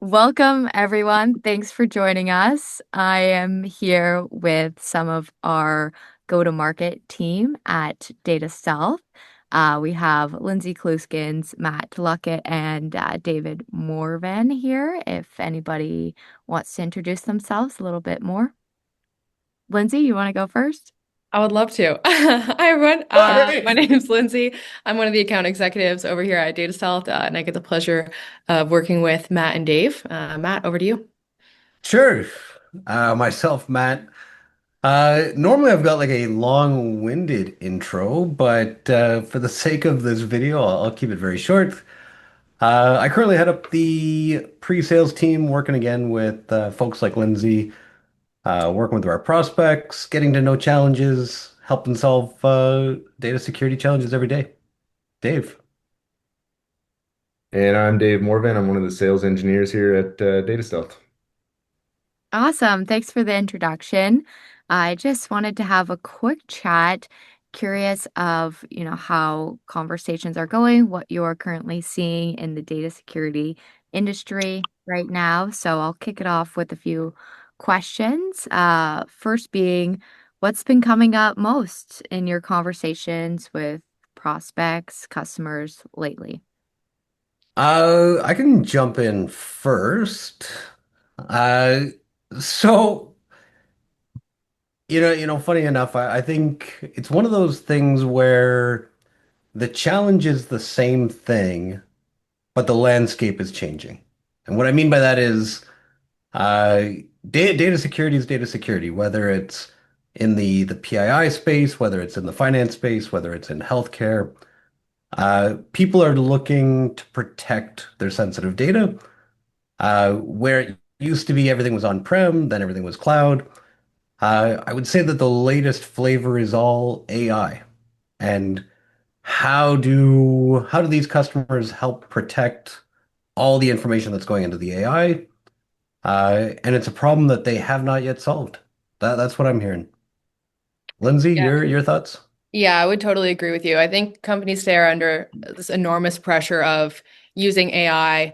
Welcome, everyone. Thanks for joining us. I am here with some of our go-to-market team at DataStealth. We have Lindsay Kleuskens, Matt Luckett, and David Morvan here. If anybody wants to introduce themselves a little bit more. Lindsay, you want to go first? I would love to. Hi, everyone. My Hey, name is Lindsay. I'm one of the account executives over here at DataStealth, and I get the pleasure of working with Matt and Dave. Matt, over to you. sure. Myself, Matt. Normally I've got like a long-winded intro, but for the sake of this video, I'll keep it very short. I currently head up the pre-sales team, working again with folks like Lindsay, working with our prospects, getting to know challenges, helping solve data security challenges every day. Dave. And I'm Dave Morvan. I'm one of the sales engineers here at DataStealth. Awesome. Thanks for the introduction. I just wanted to have a quick chat, curious of, how conversations are going, what you're currently seeing in the data security industry right now. So I'll kick it off with a few questions. First being, what's been coming up most in your conversations with prospects, customers lately? I can jump in first. Uh, so. Funny enough, I think it's one of those things where the challenge is the same thing, but the landscape is changing. And what I mean by that is uh, data security is data security, whether it's in the PII space, whether it's in the finance space, whether it's in healthcare. People are looking to protect their sensitive data, where it used to be everything was on-prem, then everything was cloud. I would say that the latest flavor is all AI. And how do these customers help protect all the information that's going into the AI? And it's a problem that they have not yet solved. That's what I'm hearing. Lindsay, Yeah. your thoughts? Yeah, I would totally agree with you. I think companies today are under this enormous pressure of using AI,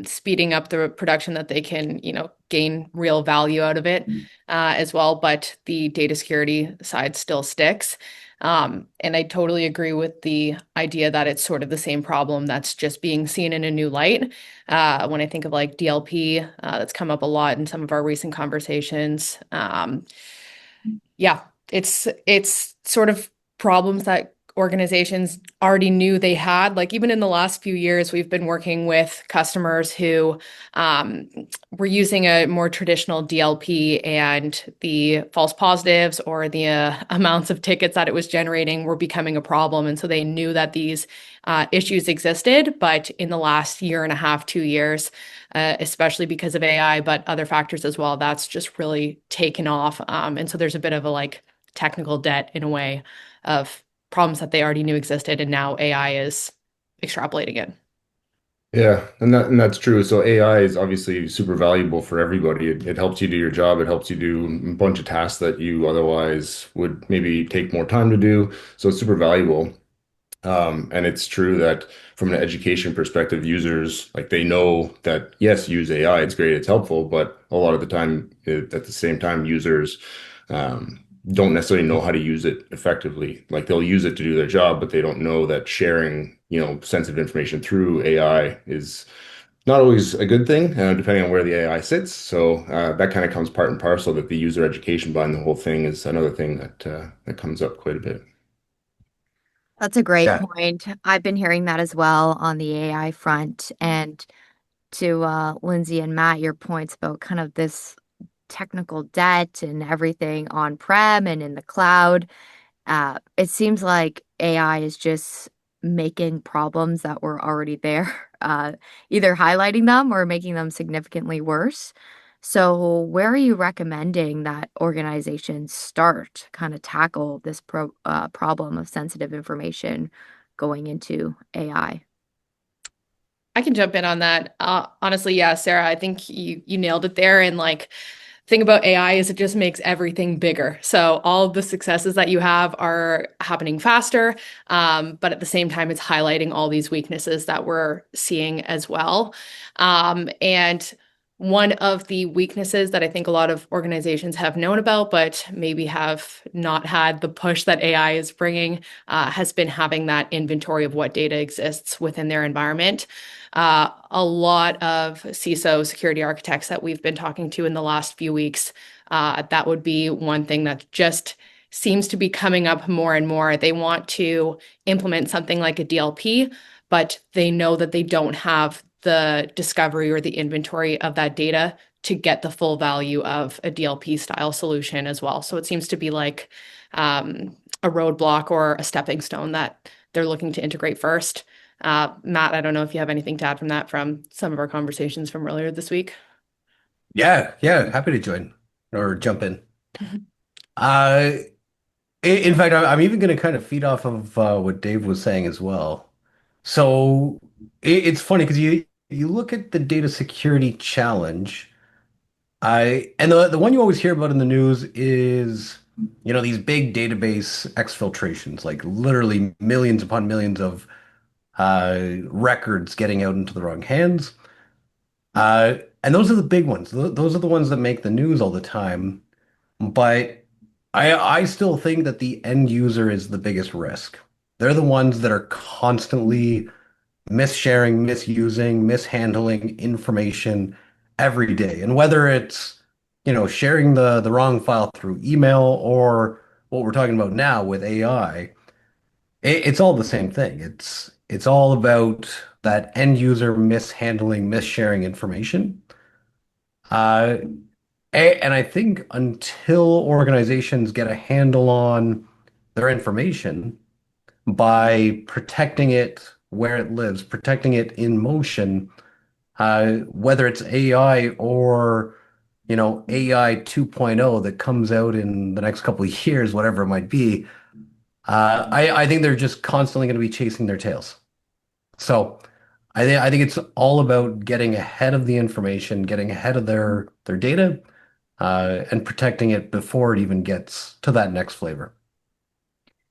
speeding up the production that they can, gain real value out of it, as well. But the data security side still sticks. And I totally agree with the idea that it's sort of the same problem that's just being seen in a new light. When I think of like DLP, that's come up a lot in some of our recent conversations. Yeah, it's sort of problems that organizations already knew they had. Like even in the last few years, we've been working with customers who um, were using a more traditional DLP, and the false positives or the amounts of tickets that it was generating were becoming a problem. And so they knew that these issues existed, but in the last year and a half, 2 years, especially because of AI, but other factors as well, that's just really taken off. And so there's a bit of a like technical debt in a way of problems that they already knew existed, and now AI is extrapolating it. Yeah, and that's true. So AI is obviously super valuable for everybody. It helps you do your job. It helps you do a bunch of tasks that you otherwise would maybe take more time to do. So it's super valuable. And it's true that from an education perspective, users like they know that yes, use AI, it's great, it's helpful, but a lot of the time, at the same time, users don't necessarily know how to use it effectively. Like they'll use it to do their job, but they don't know that sharing, sensitive information through AI is not always a good thing, depending on where the AI sits. So that kind of comes part and parcel that the user education behind the whole thing is another thing that comes up quite a bit. That's a great Yeah. point. I've been hearing that as well on the AI front. And to Lindsay and Matt, your points about kind of this technical debt and everything on-prem and in the cloud. It seems like AI is just making problems that were already there, either highlighting them or making them significantly worse. So, where are you recommending that organizations start to kind of tackle this problem of sensitive information going into AI? I can jump in on that. Honestly, yeah, Sarah, I think you nailed it there. And like thing about AI is it just makes everything bigger. So all of the successes that you have are happening faster, but at the same time, it's highlighting all these weaknesses that we're seeing as well. And one of the weaknesses that I think a lot of organizations have known about, but maybe have not had the push that AI is bringing, has been having that inventory of what data exists within their environment. A lot of CISO security architects that we've been talking to in the last few weeks, that would be one thing that just seems to be coming up more and more. They want to implement something like a DLP, but they know that they don't have the discovery or the inventory of that data to get the full value of a DLP style solution as well. So it seems to be like a roadblock or a stepping stone that they're looking to integrate first. Matt, I don't know if you have anything to add from that from some of our conversations from earlier this week. Yeah, yeah, happy to join or jump in. Uh, in fact, I'm even going to kind of feed off of what Dave was saying as well. So it's funny because you look at the data security challenge. I and the one you always hear about in the news is, these big database exfiltrations, like literally millions upon millions of records getting out into the wrong hands. And those are the big ones. Those are the ones that make the news all the time. But I still think that the end user is the biggest risk. They're the ones that are constantly missharing, misusing, mishandling information every day. And whether it's, sharing the wrong file through email or what we're talking about now with AI, it's all the same thing. It's all about that end user mishandling, missharing information. Uh, and I think until organizations get a handle on their information by protecting it where it lives, protecting it in motion, whether it's AI or, AI 2.0 that comes out in the next couple of years, whatever it might be, I think they're just constantly going to be chasing their tails. So I think it's all about getting ahead of the information, getting ahead of their data, and protecting it before it even gets to that next flavor.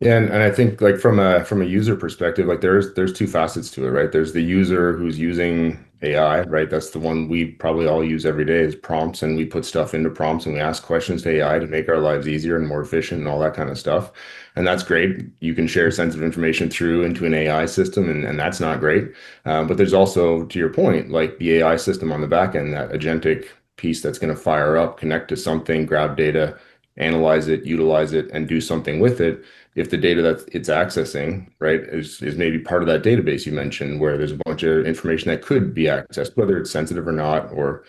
Yeah, and I think like from a user perspective, like there's two facets to it, right? There's the user who's using AI, right? That's the one we probably all use every day is prompts, and we put stuff into prompts and we ask questions to AI to make our lives easier and more efficient and all that kind of stuff. And that's great. You can share sensitive information through into an AI system, and that's not great. But there's also, to your point, like the AI system on the back end, that agentic piece that's going to fire up, connect to something, grab data, analyze it, utilize it, and do something with it if the data that it's accessing, right, is maybe part of that database you mentioned, where there's a bunch of information that could be accessed, whether it's sensitive or not, or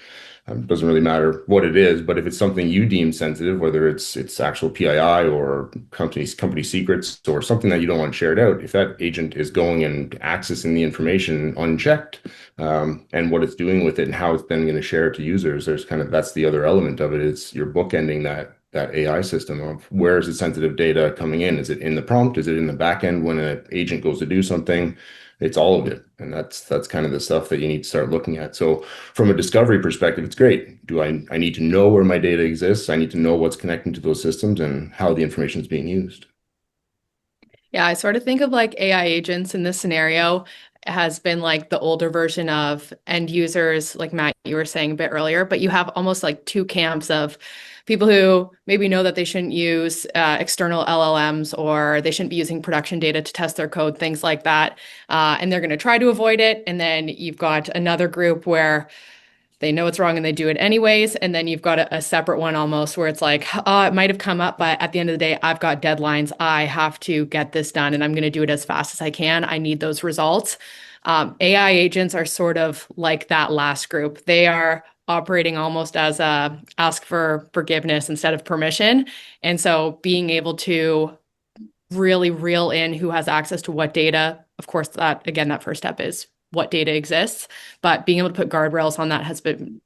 doesn't really matter what it is. But if it's something you deem sensitive, whether it's actual PII or company secrets or something that you don't want shared out, if that agent is going and accessing the information unchecked, and what it's doing with it and how it's then going to share it to users, there's kind of that's the other element of it. It's you're bookending that AI system of where is the sensitive data coming in? Is it in the prompt? Is it in the back end when an agent goes to do something? It's all of it. And that's kind of the stuff that you need to start looking at. So from a discovery perspective, it's great. I need to know where my data exists. I need to know what's connecting to those systems and how the information is being used. Yeah, I sort of think of like AI agents in this scenario has been like the older version of end users, like Matt, you were saying a bit earlier, but you have almost like two camps of people who maybe know that they shouldn't use external LLMs or they shouldn't be using production data to test their code, things like that. And they're going to try to avoid it. And then you've got another group where they know it's wrong and they do it anyways. And then you've got a separate one almost where it's like, oh, it might have come up, but at the end of the day, I've got deadlines. I have to get this done and I'm going to do it as fast as I can. I need those results. AI agents are sort of like that last group. They are operating almost as a ask for forgiveness instead of permission. And so being able to really reel in who has access to what data, of course, that again, that first step is what data exists, but being able to put guardrails on that has been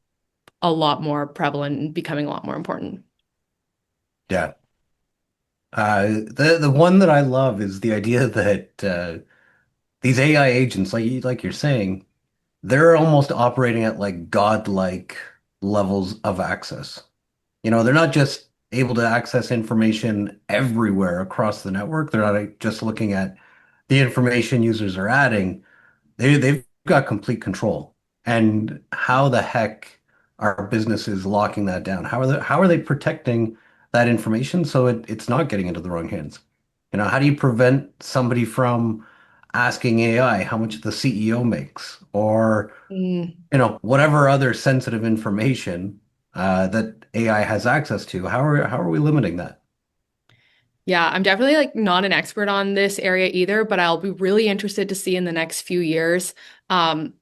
a lot more prevalent and becoming a lot more important. Yeah. The one that I love is the idea that these AI agents, like you're saying, they're almost operating at like godlike levels of access. They're not just able to access information everywhere across the network. They're not just looking at the information users are adding. They've got complete control. And how the heck are businesses locking that down? How are they protecting that information so it's not getting into the wrong hands? How do you prevent somebody from asking AI how much the CEO makes or Mm. whatever other sensitive information that AI has access to? How are we limiting that? Yeah, I'm definitely like not an expert on this area either, but I'll be really interested to see in the next few years um,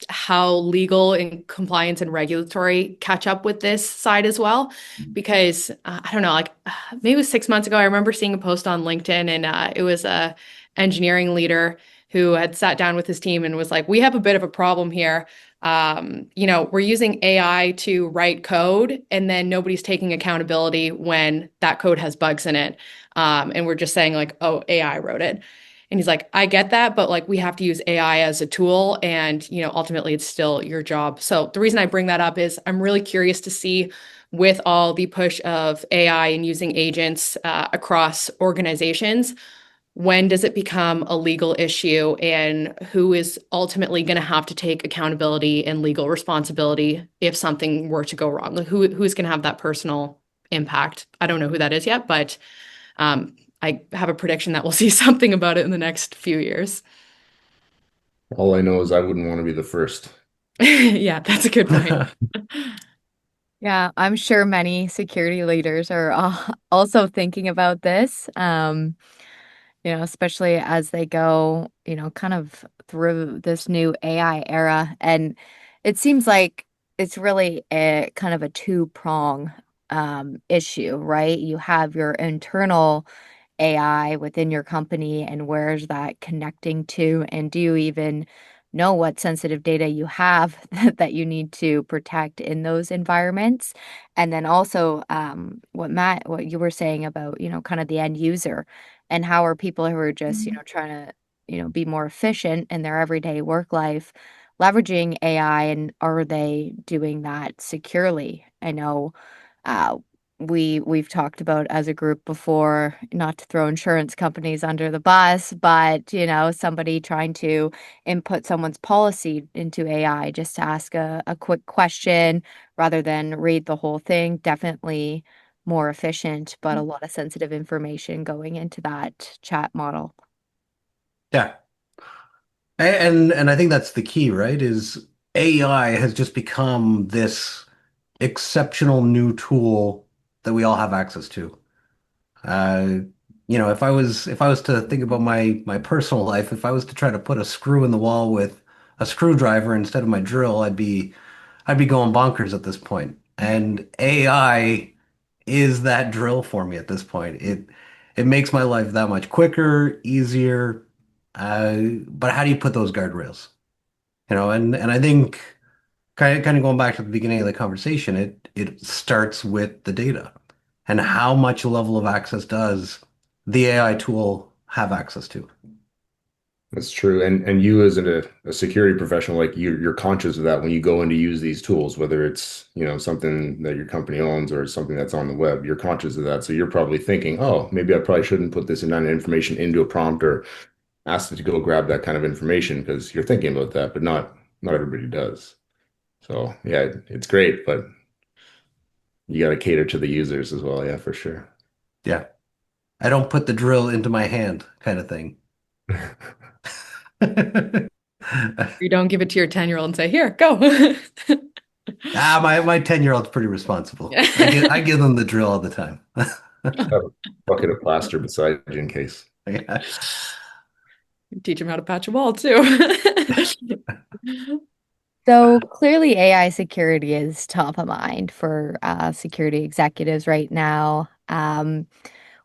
how legal and compliance and regulatory catch up with this side as well. Because I don't know, like maybe it was 6 months ago, I remember seeing a post on LinkedIn, and it was a engineering leader who had sat down with his team and was like, "We have a bit of a problem here. We're using AI to write code, and then nobody's taking accountability when that code has bugs in it." And we're just saying like, oh, AI wrote it. And he's like, I get that, but like we have to use AI as a tool and, ultimately it's still your job. So the reason I bring that up is I'm really curious to see with all the push of AI and using agents across organizations, when does it become a legal issue and who is ultimately going to have to take accountability and legal responsibility if something were to go wrong? Like who's going to have that personal impact? I don't know who that is yet, but I have a prediction that we'll see something about it in the next few years. All I know is I wouldn't want to be the first. Yeah, that's a good point. Yeah, I'm sure many security leaders are also thinking about this, especially as they go, kind of through this new AI era. And it seems like it's really a kind of a two-prong issue, right? You have your internal AI within your company, and where's that connecting to? And do you even know what sensitive data you have that you need to protect in those environments? And then also, what you were saying about, kind of the end user, and how are people who are just, trying to, be more efficient in their everyday work life leveraging AI, and are they doing that securely? I know uh, we've talked about as a group before, not to throw insurance companies under the bus, but somebody trying to input someone's policy into AI just to ask a quick question rather than read the whole thing. Definitely more efficient, but a lot of sensitive information going into that chat model. Yeah. And I think that's the key, right? Is AI has just become this exceptional new tool that we all have access to. Uh, if I was to think about my personal life, if I was to try to put a screw in the wall with a screwdriver instead of my drill, I'd be going bonkers at this point. And AI is that drill for me at this point. It makes my life that much quicker, easier. But how do you put those guardrails? And I think kind of going back to the beginning of the conversation, it starts with the data and how much level of access does the AI tool have access to. That's true. And you as a security professional, like you're conscious of that when you go in to use these tools, whether it's, something that your company owns or something that's on the web, you're conscious of that. So you're probably thinking, oh, maybe I probably shouldn't put this kind of information into a prompt or ask it to go grab that kind of information because you're thinking about that, but not everybody does. So yeah, it's great, but you got to cater to the users as well. Yeah, for sure. Yeah. I don't put the drill into my hand kind of thing. You don't give it to your 10-year-old and say, here, go. My 10-year-old's pretty responsible. I give them the drill all the time. Have a bucket of plaster beside you in case. Yeah. Teach them how to patch a wall too. So clearly, AI security is top of mind for security executives right now.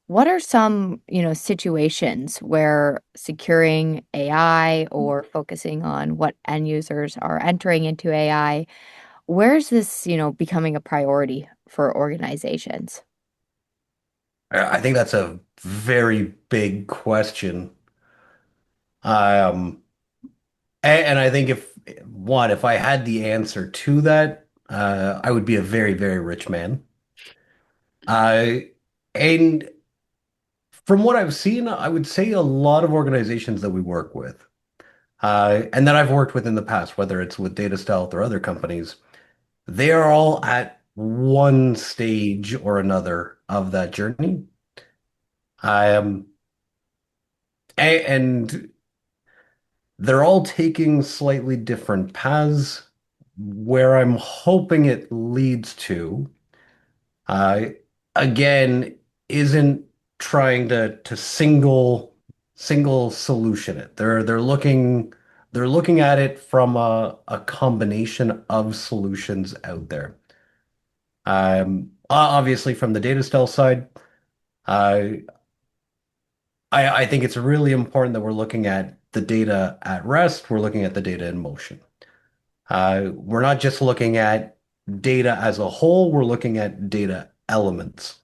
What are some, situations where securing AI or focusing on what end users are entering into AI, where's this, becoming a priority for organizations? I think that's a very big question. Um, and I think if I had the answer to that, I would be a very, very rich man. Uh, and from what I've seen, I would say a lot of organizations that we work with, and that I've worked with in the past, whether it's with DataStealth or other companies, they are all at one stage or another of that journey. Um, and they're all taking slightly different paths. Where I'm hoping it leads to, uh, again, isn't trying to single solution it. They're looking at it from a combination of solutions out there. Obviously from the data stealth side, uh, I think it's really important that we're looking at the data at rest. We're looking at the data in motion. We're not just looking at data as a whole, we're looking at data elements.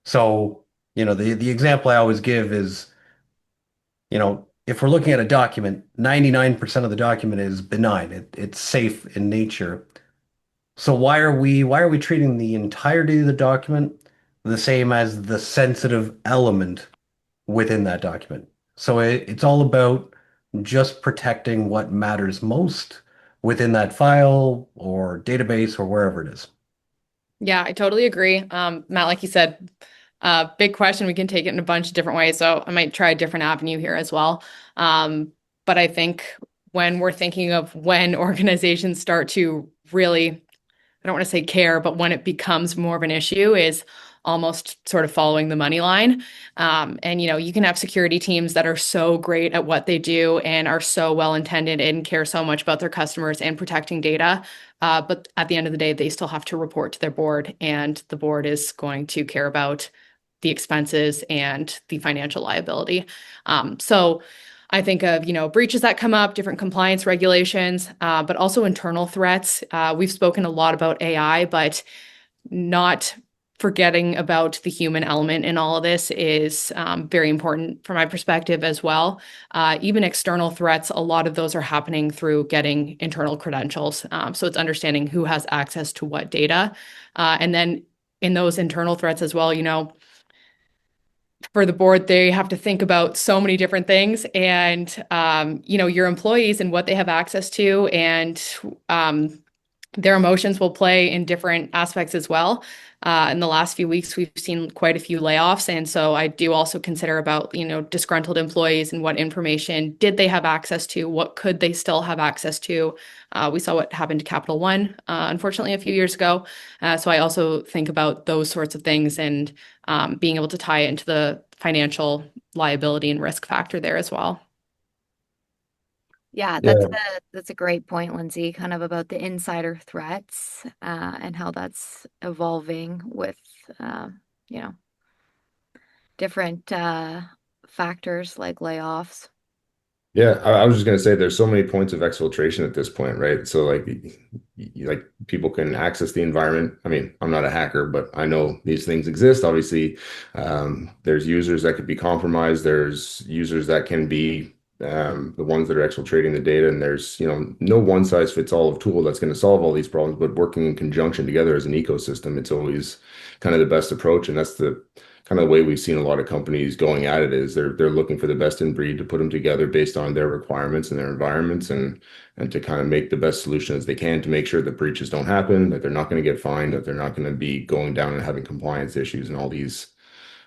So, the example I always give is, if we're looking at a document, 99% of the document is benign. It's safe in nature. So why are we treating the entirety of the document the same as the sensitive element within that document? So it's all about just protecting what matters most within that file or database or wherever it is. Yeah, I totally agree. Matt, like you said, big question. We can take it in a bunch of different ways. So I might try a different avenue here as well. But I think when we're thinking of when organizations start to really, I don't want to say care, but when it becomes more of an issue is almost sort of following the money line. And you can have security teams that are so great at what they do and are so well intended and care so much about their customers and protecting data. But at the end of the day, they still have to report to their board, and the board is going to care about the expenses and the financial liability. So I think of, breaches that come up, different compliance regulations, but also internal threats. We've spoken a lot about AI, but not forgetting about the human element in all of this is very important from my perspective as well. Even external threats, a lot of those are happening through getting internal credentials. So it's understanding who has access to what data. And then in those internal threats as well, for the board, they have to think about so many different things and, your employees and what they have access to, and their emotions will play in different aspects as well. In the last few weeks, we've seen quite a few layoffs. And so I do also consider about, disgruntled employees and what information did they have access to? What could they still have access to? We saw what happened to Capital One, unfortunately, a few years ago. So I also think about those sorts of things and being able to tie it into the financial liability and risk factor there as well. Yeah, that's Yeah. a great point, Lindsay, kind of about the insider threats and how that's evolving with uh, you know, different factors like layoffs. Yeah, I was just gonna say there's so many points of exfiltration at this point, right? So like people can access the environment. I mean, I'm not a hacker, but I know these things exist. Obviously, there's users that could be compromised. There's users that can be the ones that are exfiltrating the data, and there's no one size fits all of tool that's going to solve all these problems. But working in conjunction together as an ecosystem, it's always kind of the best approach, and that's the kind of the way we've seen a lot of companies going at it is they're looking for the best in breed to put them together based on their requirements and their environments and to kind of make the best solution as they can to make sure that breaches don't happen, that they're not going to get fined, that they're not going to be going down and having compliance issues and all these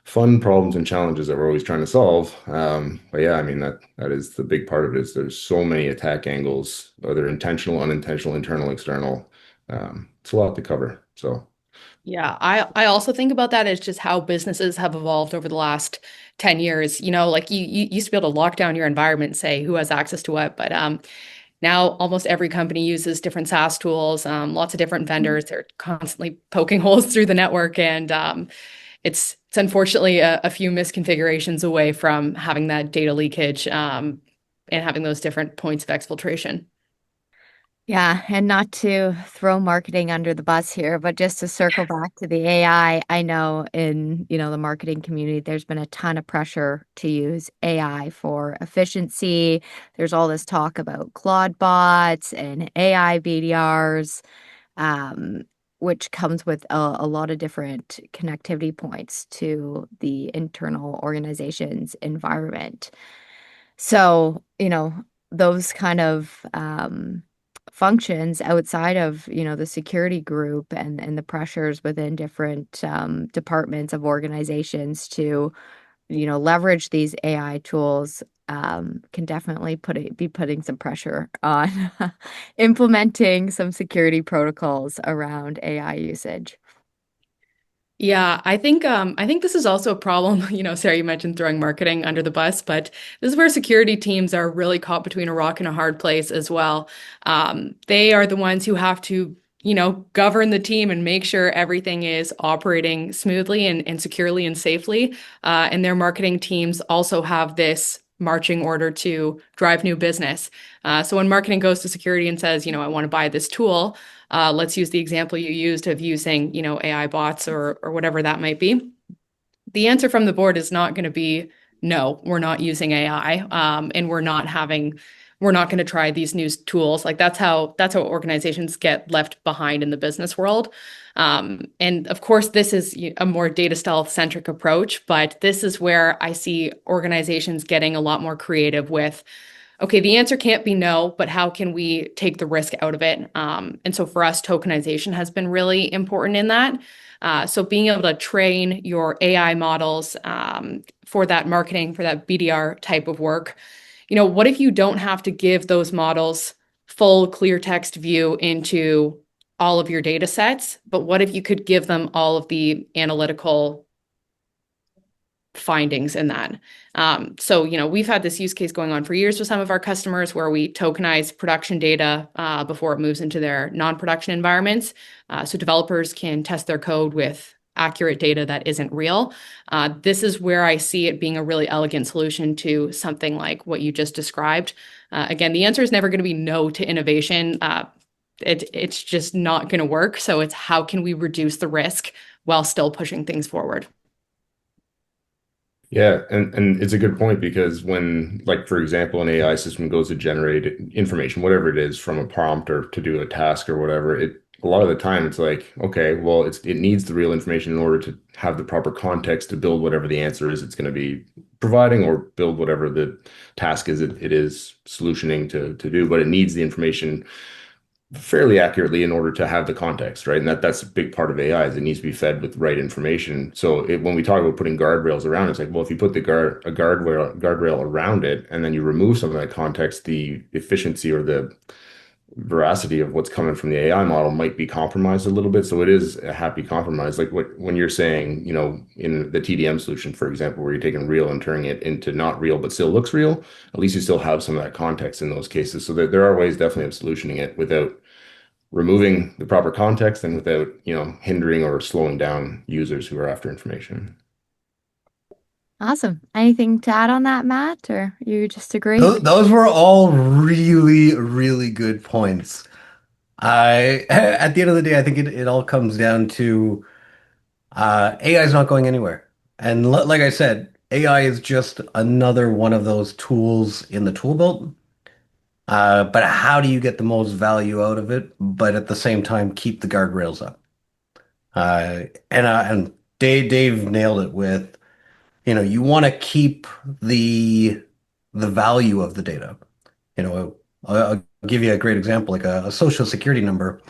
fun problems and challenges that we're always trying to solve. But yeah, I mean that is the big part of it is there's so many attack angles, whether intentional, unintentional, internal, external. It's a lot to cover. So Yeah, I also think about that as just how businesses have evolved over the last 10 years. Like you used to be able to lock down your environment and say who has access to what, but now almost every company uses different SaaS tools, lots of different vendors. They're constantly poking holes through the network, and it's unfortunately a few misconfigurations away from having that data leakage and having those different points of exfiltration. Yeah, and not to throw marketing under the bus here, but just to circle back to the AI, I know in, the marketing community, there's been a ton of pressure to use AI for efficiency. There's all this talk about Claude bots and AI BDRs. Um, which comes with a lot of different connectivity points to the internal organization's environment. So, those kind of functions outside of, the security group and the pressures within different departments of organizations to, leverage these AI tools can definitely be putting some pressure on implementing some security protocols around AI usage. Yeah, I think this is also a problem. Sarah, you mentioned throwing marketing under the bus, but this is where security teams are really caught between a rock and a hard place as well. They are the ones who have to, govern the team and make sure everything is operating smoothly and securely and safely. And their marketing teams also have this marching order to drive new business. So when marketing goes to security and says, I want to buy this tool, let's use the example you used of using, AI bots or whatever that might be. The answer from the board is not going to be, no, we're not using AI, and we're not going to try these new tools. Like that's how organizations get left behind in the business world. And of course, this is a more data stealth centric approach, but this is where I see organizations getting a lot more creative with, okay, the answer can't be no, but how can we take the risk out of it? And so for us, tokenization has been really important in that. So being able to train your AI models for that marketing, for that BDR type of work, what if you don't have to give those models full clear text view into all of your data sets, but what if you could give them all of the analytical findings in that? So, we've had this use case going on for years with some of our customers where we tokenize production data before it moves into their non-production environments. So developers can test their code with accurate data that isn't real. This is where I see it being a really elegant solution to something like what you just described. Again, the answer is never going to be no to innovation. It's just not going to work. So it's how can we reduce the risk while still pushing things forward? Yeah, and it's a good point because when, like, for example, an AI system goes to generate information, whatever it is, from a prompt or to do a task or whatever, it a lot of the time it's like, okay, well, it needs the real information in order to have the proper context to build whatever the answer is it's going to be providing or build whatever the task is it is solutioning to do, but it needs the information fairly accurately in order to have the context, right? And that's a big part of AI is it needs to be fed with right information. So when we talk about putting guardrails around, it's like, well, if you put a guardrail around it, and then you remove some of that context, the efficiency or the veracity of what's coming from the AI model might be compromised a little bit. So it is a happy compromise. Like when you're saying, in the TDM solution, for example, where you're taking real and turning it into not real, but still looks real, at least you still have some of that context in those cases. So there are ways definitely of solutioning it without removing the proper context and without, hindering or slowing down users who are after information. Awesome. Anything to add on that, Matt, or you just agree? Those were all really, really good points. At the end of the day, I think it all comes down to AI is not going anywhere. And like I said, AI is just another one of those tools in the tool belt. But how do you get the most value out of it, but at the same time keep the guardrails up? And Dave nailed it with, you want to keep the value of the data. I'll give you a great example, like a social security number.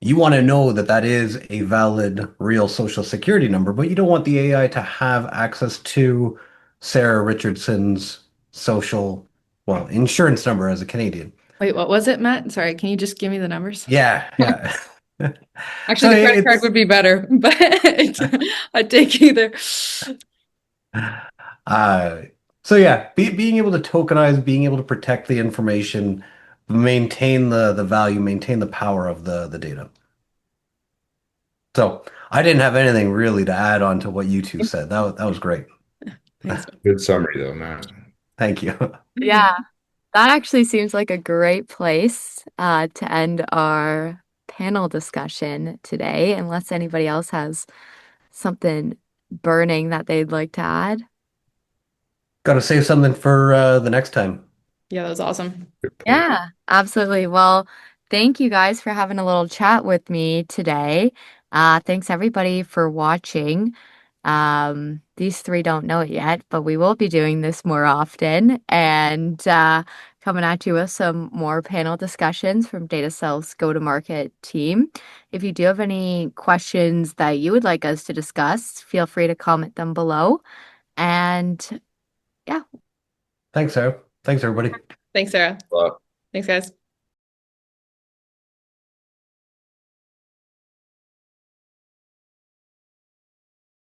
You want to know that that is a valid, real social security number, but you don't want the AI to have access to Sarah Richardson's social, well, insurance number as a Canadian. Wait, what was it, Matt? Sorry, can you just give me the numbers? Yeah, yeah. So Actually, the credit card would be better, but I'd take either. uh, so yeah, being able to tokenize, being able to protect the information, maintain the value, maintain the power of the data. So I didn't have anything really to add on to what you two said. That was great. Thanks. Good summary though, Matt. Thank you. Yeah, that actually seems like a great place to end our panel discussion today, unless anybody else has something burning that they'd like to add. Got to save something for the next time. Yeah, that was awesome. Good point. Yeah, absolutely. Well, thank you guys for having a little chat with me today. Thanks everybody for watching. These three don't know it yet, but we will be doing this more often and coming at you with some more panel discussions from DataStealth's go-to-market team. If you do have any questions that you would like us to discuss, feel free to comment them below. And yeah. Thanks, Sarah. Thanks, everybody. Thanks, Sarah. Uh, Thanks, guys.